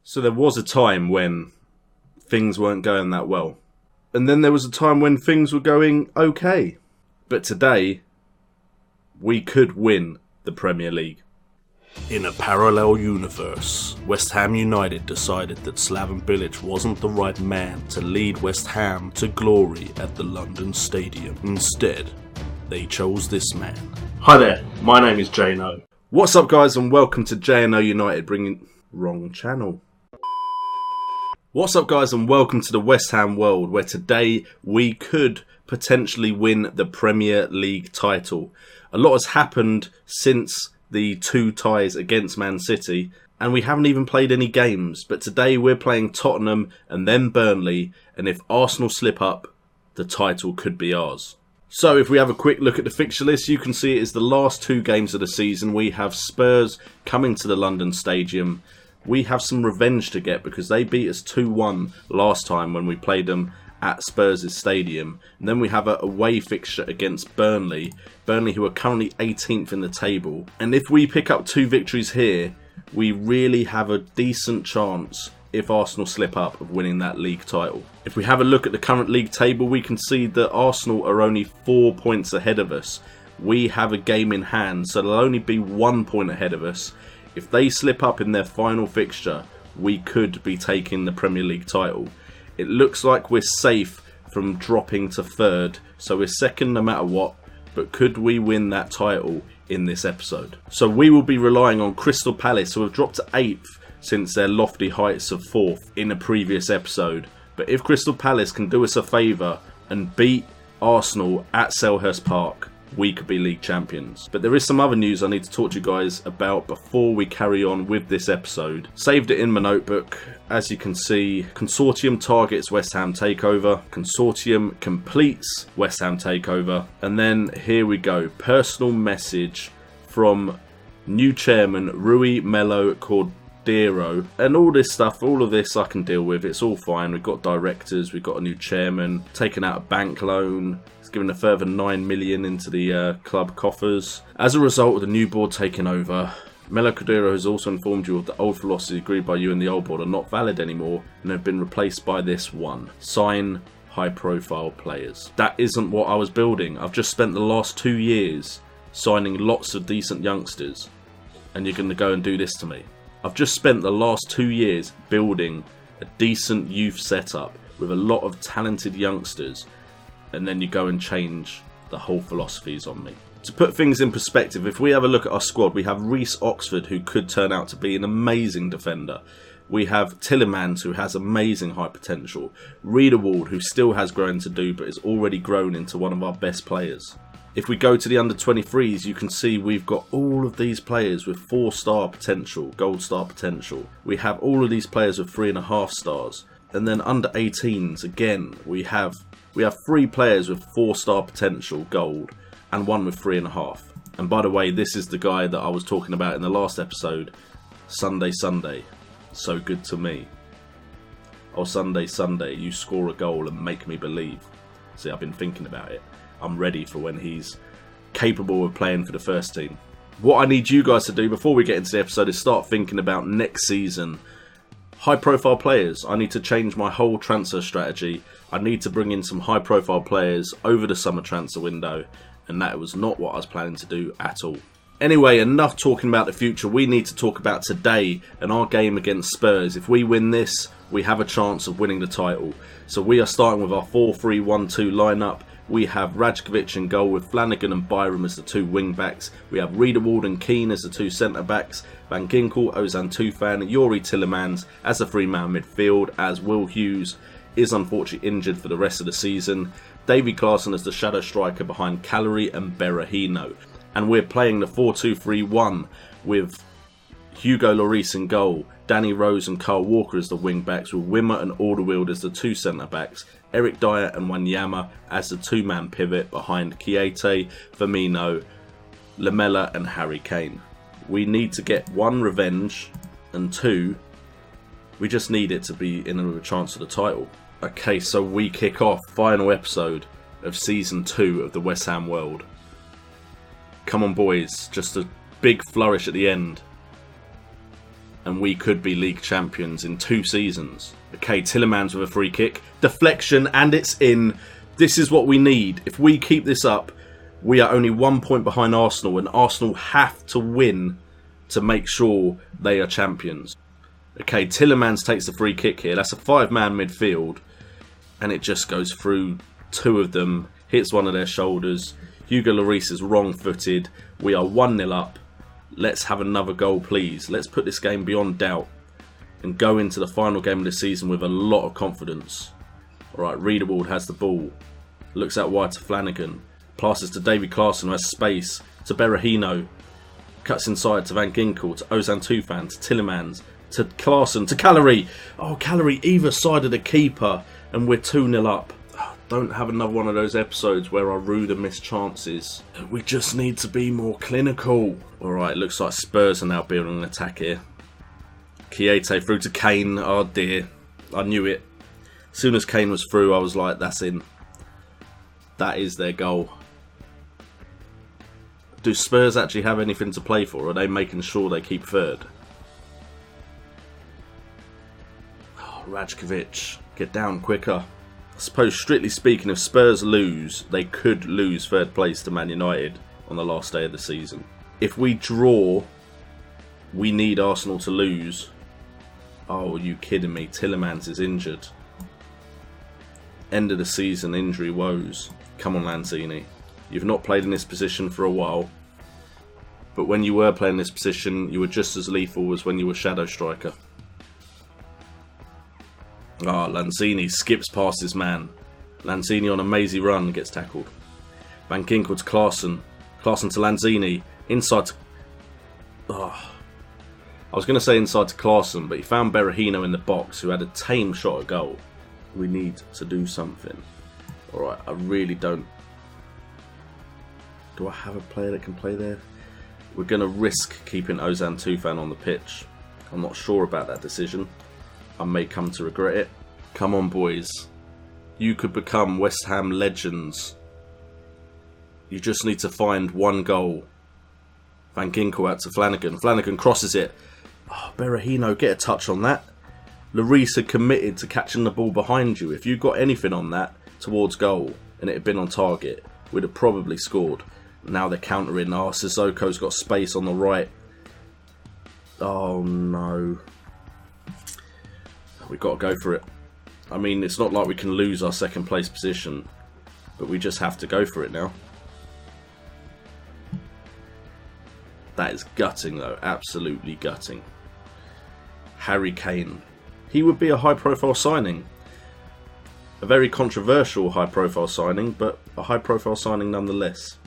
So there was a time when things weren't going that well. And then there was a time when things were going okay. But today, we could win the Premier League. In a parallel universe, West Ham United decided that Slaven Bilic wasn't the right man to lead West Ham to glory at the London Stadium. Instead, they chose this man. Hi there, my name is JNO. What's up, guys, and welcome to JNO United, bringing... Wrong channel. What's up, guys, and welcome to the West Ham world, where today we could potentially win the Premier League title. A lot has happened since the 2 ties against Man City, and we haven't even played any games. But today we're playing Tottenham and then Burnley, and if Arsenal slip up, the title could be ours. So if we have a quick look at the fixture list, you can see it is the last 2 games of the season. We have Spurs coming to the London Stadium. We have some revenge to get because they beat us 2-1 last time when we played them at Spurs' stadium. And then we have a away fixture against Burnley. Burnley, who are currently 18th in the table. And if we pick up 2 victories here, we really have a decent chance, if Arsenal slip up, of winning that league title. If we have a look at the current league table, we can see that Arsenal are only 4 points ahead of us. We have a game in hand, so they'll only be 1 point ahead of us. If they slip up in their final fixture, we could be taking the Premier League title. It looks like we're safe from dropping to 3rd, so we're 2nd no matter what, but could we win that title in this episode? So we will be relying on Crystal Palace, who have dropped to 8th since their lofty heights of 4th in a previous episode. But if Crystal Palace can do us a favour and beat Arsenal at Selhurst Park, we could be league champions. But there is some other news I need to talk to you guys about before we carry on with this episode. Saved it in my notebook. As you can see, Consortium targets West Ham takeover. Consortium completes West Ham takeover. And then here we go. Personal message from new chairman Rui Melo Cordeiro. And all this stuff, all of this I can deal with. It's all fine. We've got directors, we've got a new chairman, taken out a bank loan. Given a further 9 million into the club coffers. As a result of the new board taking over, Melo Cordeiro has also informed you of the old philosophies agreed by you and the old board are not valid anymore and have been replaced by this one. Sign high-profile players. That isn't what I was building. I've just spent the last 2 years signing lots of decent youngsters, and you're going to go and do this to me. I've just spent the last 2 years building a decent youth setup with a lot of talented youngsters, and then you go and change the whole philosophies on me. To put things in perspective, if we have a look at our squad, we have Reece Oxford, who could turn out to be an amazing defender. We have Tielemans, who has amazing high potential. Riedewald, who still has growing to do, but has already grown into one of our best players. If we go to the under-23s, you can see we've got all of these players with 4-star potential, gold star potential. We have all of these players with 3.5 stars. And then under-18s, again, we have 3 players with 4-star potential gold and 1 with 3.5. And by the way, this is the guy that I was talking about in the last episode. Sunday, so good to me. Oh, Sunday, you score a goal and make me believe. See, I've been thinking about it. I'm ready for when he's capable of playing for the first team. What I need you guys to do before we get into the episode is start thinking about next season. High-profile players. I need to change my whole transfer strategy. I need to bring in some high-profile players over the summer transfer window, and that was not what I was planning to do at all. Anyway, enough talking about the future. We need to talk about today and our game against Spurs. If we win this, we have a chance of winning the title. So we are starting with our 4-3-1-2 lineup. We have Rajkovic in goal with Flanagan and Byram as the 2 wing-backs. We have Riedewald and Keane as the 2 centre-backs. Van Ginkel, Ozan Tufan, Youri Tielemans as the 3-man midfield, as Will Hughes is unfortunately injured for the rest of the season. Davy Klaassen as the shadow striker behind Callery and Berahino. And we're playing the 4-2-3-1 with Hugo Lloris in goal, Danny Rose and Carl Walker as the wing-backs, with Wimmer and Alderweireld as the 2 centre-backs, Eric Dyer and Wanyama as the 2-man pivot behind Keita, Firmino, Lamela and Harry Kane. We need to get 1, revenge, and 2, we just need it to be in with a chance of the title. Okay, so we kick off final episode of Season 2 of the West Ham world. Come on boys, just a big flourish at the end. and we could be league champions in 2 seasons. Okay, Tillemans with a free kick. Deflection, and it's in. This is what we need. If we keep this up, we are only 1 point behind Arsenal, and Arsenal have to win to make sure they are champions. Okay, Tillemans takes the free kick here. That's a 5-man midfield, and it just goes through 2 of them, hits one of their shoulders. Hugo Lloris is wrong-footed. We are 1-0 up. Let's have another goal, please. Let's put this game beyond doubt and go into the final game of the season with a lot of confidence. Alright, Riedewald has the ball. Looks out wide to Flanagan. Passes to Davy Klaassen, who has space. To Berahino. Cuts inside to Van Ginkel. To Ozan Tufan. To Tillemans. To Klaassen. To Callery. Oh, Callery either side of the keeper. And we're 2-0 up. Don't have another one of those episodes where I rue the missed chances. We just need to be more clinical. Alright, looks like Spurs are now building an attack here. Chiete through to Kane. Oh dear. I knew it. As soon as Kane was through, I was like, that's in. That is their goal. Do Spurs actually have anything to play for? Are they making sure they keep third? Oh, Rajkovic, get down quicker. I suppose, strictly speaking, if Spurs lose, they could lose third place to Man United on the last day of the season. If we draw, we need Arsenal to lose. Oh, are you kidding me? Tillemans is injured. End of the season injury woes. Come on, Lanzini. You've not played in this position for a while. But when you were playing this position, you were just as lethal as when you were shadow striker. Ah, Lanzini skips past his man. Lanzini on a mazy run gets tackled. Van Ginkel to Klaassen. Klaassen to Lanzini. Inside to... Oh. I was going to say inside to Klaassen, but he found Berahino in the box, who had a tame shot at goal. We need to do something. Alright, I really don't... Do I have a player that can play there? We're going to risk keeping Ozan Tufan on the pitch. I'm not sure about that decision. I may come to regret it. Come on, boys. You could become West Ham legends. You just need to find 1 goal. Van Ginkel out to Flanagan. Flanagan crosses it. Oh, Berahino, get a touch on that. Lloris had committed to catching the ball behind you. If you got anything on that towards goal and it had been on target, we'd have probably scored. Now they're countering. Oh, Sissoko's got space on the right. Oh no. We've got to go for it. I mean, it's not like we can lose our second place position, but we just have to go for it now. That is gutting though, absolutely gutting. Harry Kane. He would be a high profile signing. A very controversial high profile signing, but a high profile signing nonetheless.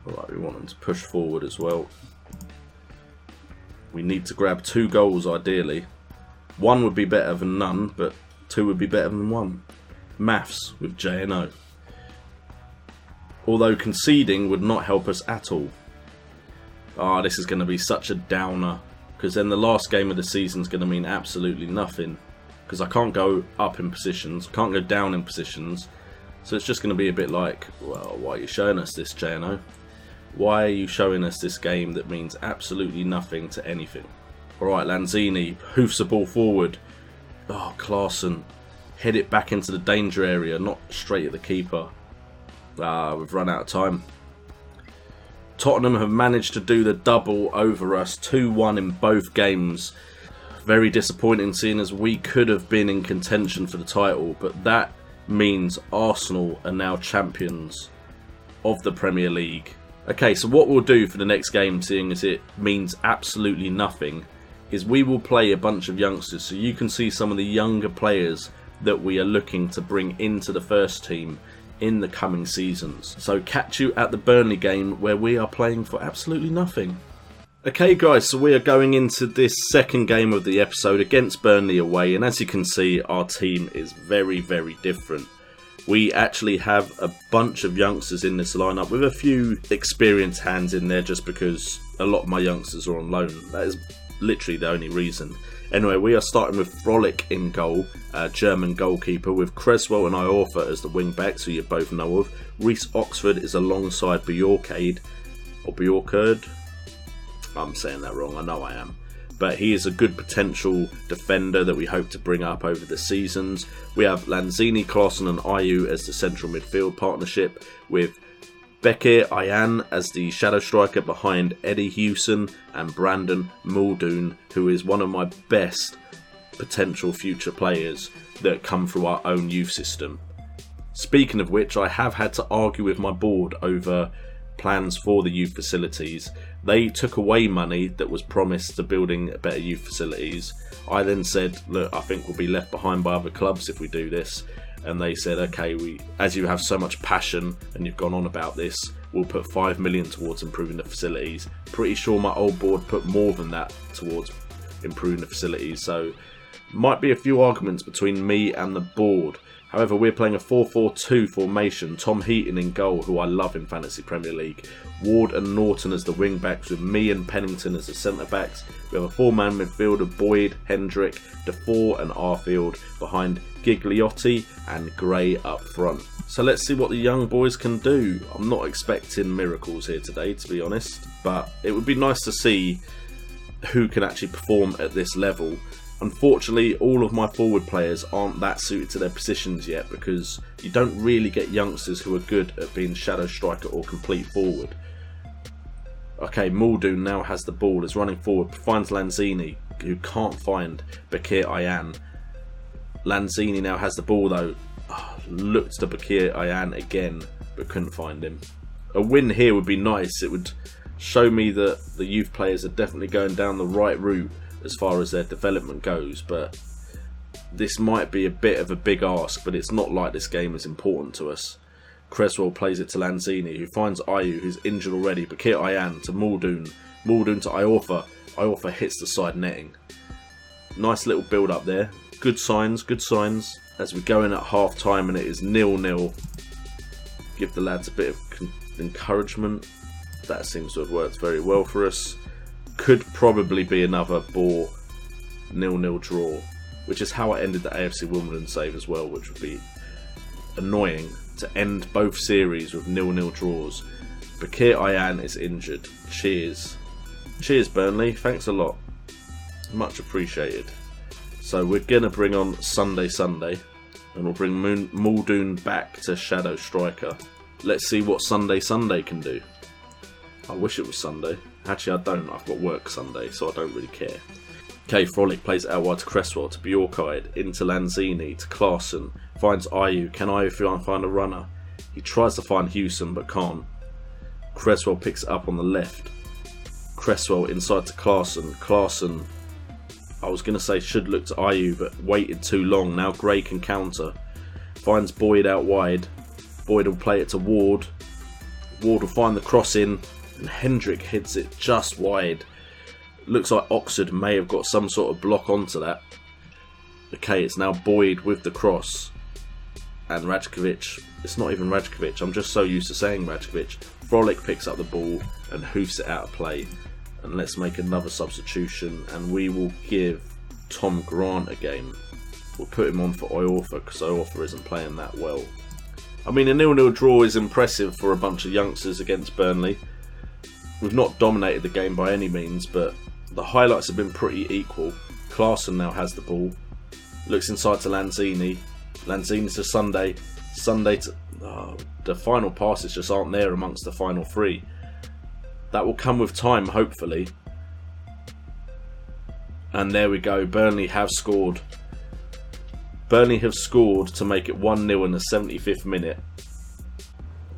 Alright, we want him to push forward as well. We need to grab 2 goals ideally. 1 would be better than none, but 2 would be better than 1. Maths with JNO. Although conceding would not help us at all. Ah, this is going to be such a downer, because then the last game of the season is going to mean absolutely nothing. Because I can't go up in positions, can't go down in positions, so it's just going to be a bit like, well, why are you showing us this, JNO? Why are you showing us this game that means absolutely nothing to anything? Alright, Lanzini hoofs the ball forward. Oh, Klaassen. Head it back into the danger area, not straight at the keeper. Ah, we've run out of time. Tottenham have managed to do the double over us, 2-1 in both games. Very disappointing, seeing as we could have been in contention for the title, but that means Arsenal are now champions of the Premier League. Okay, so what we'll do for the next game, seeing as it means absolutely nothing, is we will play a bunch of youngsters, so you can see some of the younger players that we are looking to bring into the first team in the coming seasons. So catch you at the Burnley game, where we are playing for absolutely nothing. Okay guys, so we are going into this second game of the episode against Burnley away, and as you can see, our team is very, very different. We actually have a bunch of youngsters in this lineup, with a few experienced hands in there, just because a lot of my youngsters are on loan. That is literally the only reason. Anyway, we are starting with Frolic in goal, German goalkeeper, with Creswell and Iorfa as the wing backs, who you both know of. Reece Oxford is alongside Bjorkade, or Bjorkard. I'm saying that wrong, I know I am. but he is a good potential defender that we hope to bring up over the seasons. We have Lanzini, Klaassen and Ayew as the central midfield partnership, with Bekir Ayan as the shadow striker behind Eddie Hewson and Brandon Muldoon, who is one of my best potential future players that come through our own youth system. Speaking of which, I have had to argue with my board over plans for the youth facilities. They took away money that was promised to building better youth facilities. I then said, look, I think we'll be left behind by other clubs if we do this. And they said, okay, as you have so much passion and you've gone on about this, we'll put 5 million towards improving the facilities. Pretty sure my old board put more than that towards improving the facilities. So might be a few arguments between me and the board. However, we're playing a 4-4-2 formation. Tom Heaton in goal, who I love in Fantasy Premier League. Ward and Norton as the wing backs, with me and Pennington as the centre backs. We have a 4-man midfield of Boyd, Hendrick, Defoe and Arfield behind Gigliotti and Gray up front. So let's see what the young boys can do. I'm not expecting miracles here today, to be honest, but it would be nice to see who can actually perform at this level. Unfortunately, all of my forward players aren't that suited to their positions yet, because you don't really get youngsters who are good at being shadow striker or complete forward. Okay, Muldoon now has the ball, is running forward, finds Lanzini, who can't find Bekir Ayan. Lanzini now has the ball though. Looked to Bekir Ayan again, but couldn't find him. A win here would be nice. It would show me that the youth players are definitely going down the right route as far as their development goes, but this might be a bit of a big ask, but it's not like this game is important to us. Cresswell plays it to Lanzini, who finds Ayew, who's injured already. Bekir Ayan to Muldoon, Muldoon to Iorfa. Iorfa hits the side netting. Nice little build up there. Good signs as we go in at half time and it is 0-0. Give the lads a bit of encouragement. That seems to have worked very well for us. Could probably be another bore 0-0 draw, which is how I ended the AFC Wimbledon save as well, which would be annoying to end both series with 0-0 draws. Bekir Ayan is injured. Cheers Burnley, thanks a lot, much appreciated. So we're gonna bring on Sunday, and we'll bring Muldoon back to shadow striker. Let's see what Sunday can do. I wish it was Sunday. Actually, I don't. I've got work Sunday, so I don't really care. Okay, Frolic plays out wide to Cresswell, to Bjorkide, into Lanzini, to Klaassen. Finds Ayew. Can Ayew find a runner? He tries to find Hewson, but can't. Cresswell picks it up on the left. Cresswell inside to Klaassen. Klaassen, I was going to say should look to Ayew, but waited too long. Now Gray can counter. Finds Boyd out wide. Boyd will play it to Ward. Ward will find the cross in. And Hendrick hits it just wide. Looks like Oxford may have got some sort of block onto that. Okay, it's now Boyd with the cross. And Rajkovic. It's not even Rajkovic. I'm just so used to saying Rajkovic. Frolic picks up the ball and hoofs it out of play. And let's make another substitution. And we will give Tom Grant a game. We'll put him on for Iorfa, because Iorfa isn't playing that well. I mean, a 0-0 draw is impressive for a bunch of youngsters against Burnley. We've not dominated the game by any means, but the highlights have been pretty equal. Klaassen now has the ball. Looks inside to Lanzini. Lanzini to Sunday. Sunday to... the final passes just aren't there amongst the final three. That will come with time, hopefully. And there we go. Burnley have scored. Burnley have scored to make it 1-0 in the 75th minute.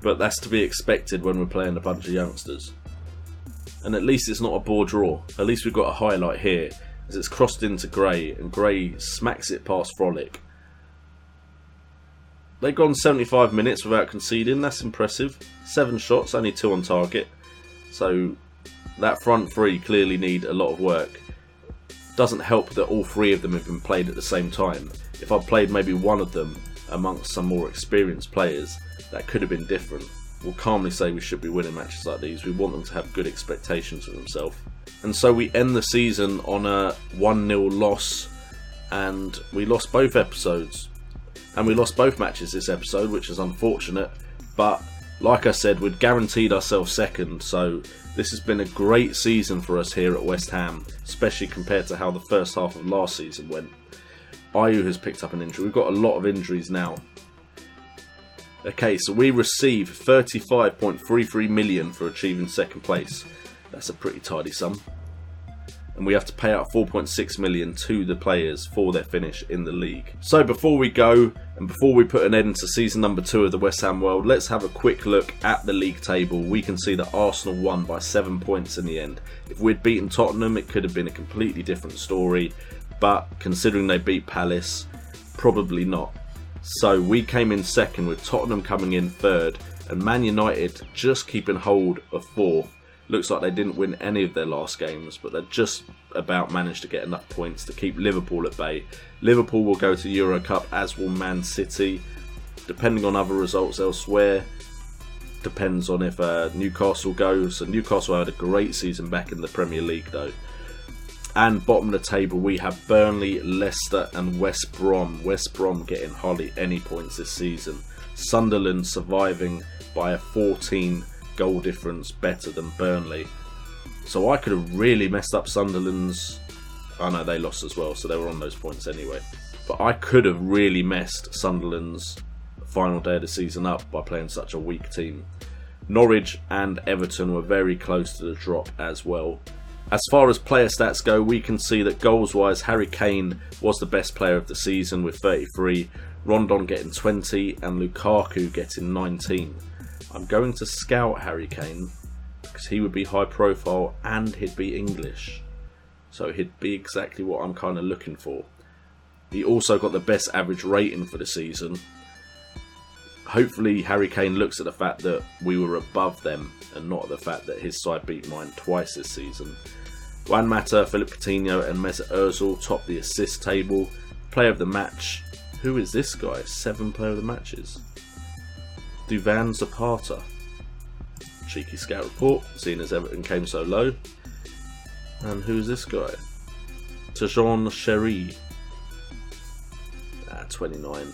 But that's to be expected when we're playing a bunch of youngsters. And at least it's not a bore draw. At least we've got a highlight here, as it's crossed into Gray, and Gray smacks it past Frolic. They've gone 75 minutes without conceding. That's impressive. 7 shots, only 2 on target. So that front three clearly need a lot of work. Doesn't help that all 3 of them have been played at the same time. If I'd played maybe one of them amongst some more experienced players, that could have been different. We'll calmly say we should be winning matches like these. We want them to have good expectations for themselves. And so we end the season on a 1-0 loss, and we lost both episodes. And we lost both matches this episode, which is unfortunate, but Like I said, we'd guaranteed ourselves second, so this has been a great season for us here at West Ham, especially compared to how the first half of last season went. Ayew has picked up an injury. We've got a lot of injuries now. Okay, so we receive 35.33 million for achieving second place. That's a pretty tidy sum. And we have to pay out 4.6 million to the players for their finish in the league. So before we go, and before we put an end to season number 2 of the West Ham World, let's have a quick look at the league table. We can see that Arsenal won by 7 points in the end. If we'd beaten Tottenham, it could have been a completely different story, but considering they beat Palace, probably not. So we came in second, with Tottenham coming in third, and Man United just keeping hold of fourth. Looks like they didn't win any of their last games, but they just about managed to get enough points to keep Liverpool at bay. Liverpool will go to Euro Cup, as will Man City. Depending on other results elsewhere, depends on if Newcastle goes. So Newcastle had a great season back in the Premier League though. And bottom of the table we have Burnley, Leicester and West Brom. West Brom getting hardly any points this season. Sunderland surviving by a 14 goal difference better than Burnley. So I could have really messed up Sunderland's... Oh no, they lost as well, so they were on those points anyway. But I could have really messed Sunderland's final day of the season up by playing such a weak team. Norwich and Everton were very close to the drop as well. As far as player stats go, we can see that goals wise, Harry Kane was the best player of the season with 33, Rondon getting 20 and Lukaku getting 19. I'm going to scout Harry Kane because he would be high profile and he'd be English. So he'd be exactly what I'm kind of looking for. He also got the best average rating for the season. Hopefully Harry Kane looks at the fact that we were above them and not the fact that his side beat mine twice this season. Juan Mata, Philip Coutinho and Mesut Ozil top the assist table. Player of the match. Who is this guy? 7 player of the matches. Duvan Zapata. Cheeky scout report, seeing as Everton came so low. And who's this guy? Tajon Sherry. 29.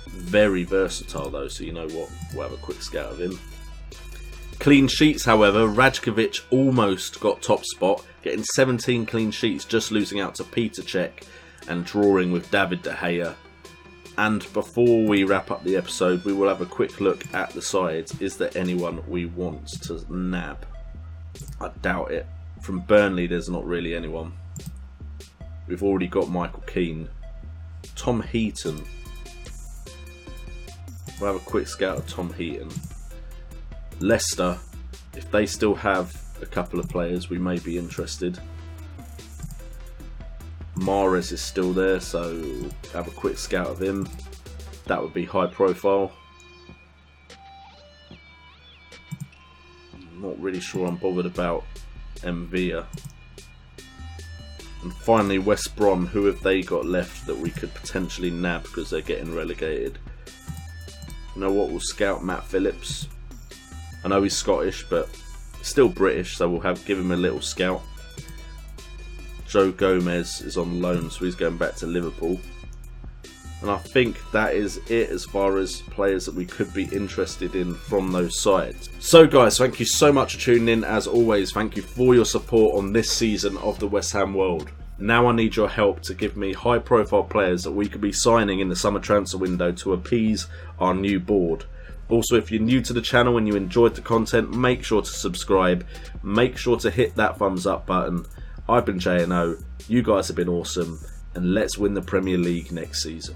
Very versatile though, so you know what, we'll have a quick scout of him. Clean sheets, however, Rajkovic almost got top spot, getting 17 clean sheets, just losing out to Peter Cech and drawing with David De Gea. And before we wrap up the episode, we will have a quick look at the sides. Is there anyone we want to nab? I doubt it. From Burnley, there's not really anyone. We've already got Michael Keane. Tom Heaton. We'll have a quick scout of Tom Heaton. Leicester, if they still have a couple of players, we may be interested. Mahrez is still there, so have a quick scout of him. That would be high profile. I'm not really sure I'm bothered about Mvia. And finally, West Brom, who have they got left that we could potentially nab because they're getting relegated? You know what, we'll scout Matt Phillips. I know he's Scottish, but still British, so we'll give him a little scout. Joe Gomez is on loan, so he's going back to Liverpool. And I think that is it as far as players that we could be interested in from those sides. So guys, thank you so much for tuning in. As always, thank you for your support on this season of the West Ham World. Now I need your help to give me high profile players that we could be signing in the summer transfer window to appease our new board. Also, if you're new to the channel and you enjoyed the content, make sure to subscribe. Make sure to hit that thumbs up button. I've been JNO, you guys have been awesome, and let's win the Premier League next season.